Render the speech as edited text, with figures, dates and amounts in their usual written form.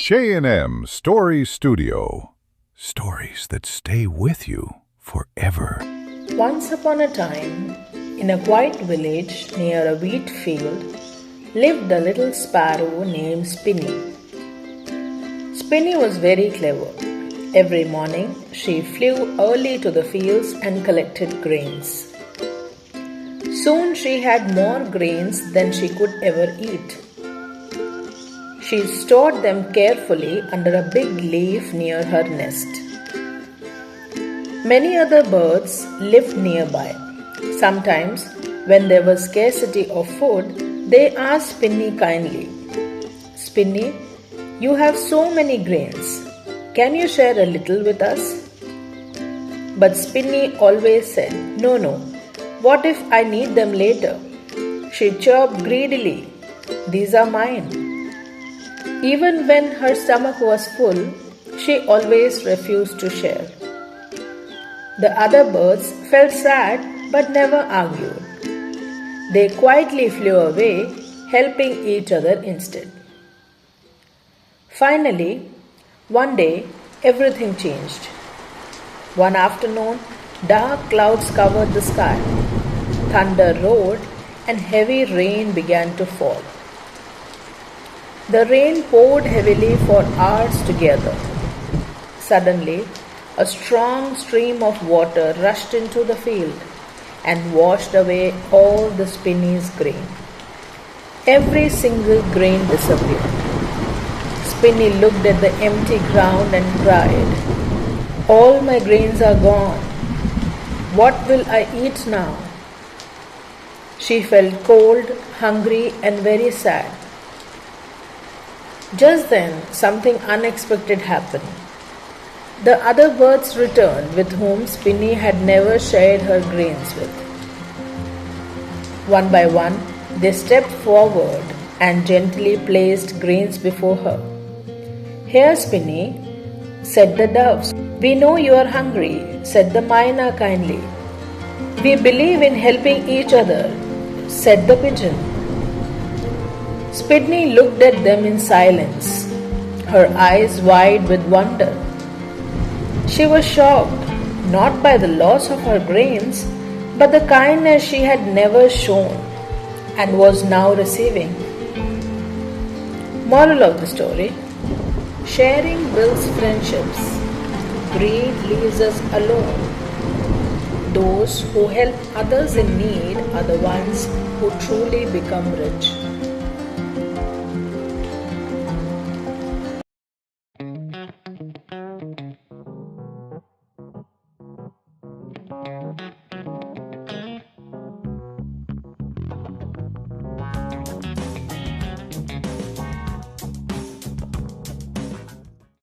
J&M Story Studio. Stories that stay with you forever. Once upon a time, in a quiet village near a wheat field, lived a little sparrow named Spinny. Spinny was very clever. Every morning, she flew early to the fields and collected grains. Soon she had more grains than she could ever eat. She stored them carefully under a big leaf near her nest. Many other birds lived nearby. Sometimes, when there was scarcity of food, they asked Spinny kindly, "Spinny, you have so many grains. Can you share a little with us?" But Spinny always said, No, what if I need them later?" She chirped greedily, "These are mine." Even when her stomach was full, she always refused to share. The other birds felt sad but never argued. They quietly flew away, helping each other instead. Finally, one day, everything changed. One afternoon, dark clouds covered the sky. Thunder roared and heavy rain began to fall. The rain poured heavily for hours together. Suddenly, a strong stream of water rushed into the field and washed away all the Spinny's grain. Every single grain disappeared. Spinny looked at the empty ground and cried, "All my grains are gone. What will I eat now?" She felt cold, hungry, and very sad. Just then, something unexpected happened. The other birds returned with whom Spinny had never shared her grains with. One by one, they stepped forward and gently placed grains before her. "Here, Spinny," said the doves. "We know you are hungry," said the myna kindly. "We believe in helping each other," said the pigeon. Spinny looked at them in silence, her eyes wide with wonder. She was shocked, not by the loss of her grains, but the kindness she had never shown and was now receiving. Moral of the story: sharing builds friendships. Greed leaves us alone. Those who help others in need are the ones who truly become rich.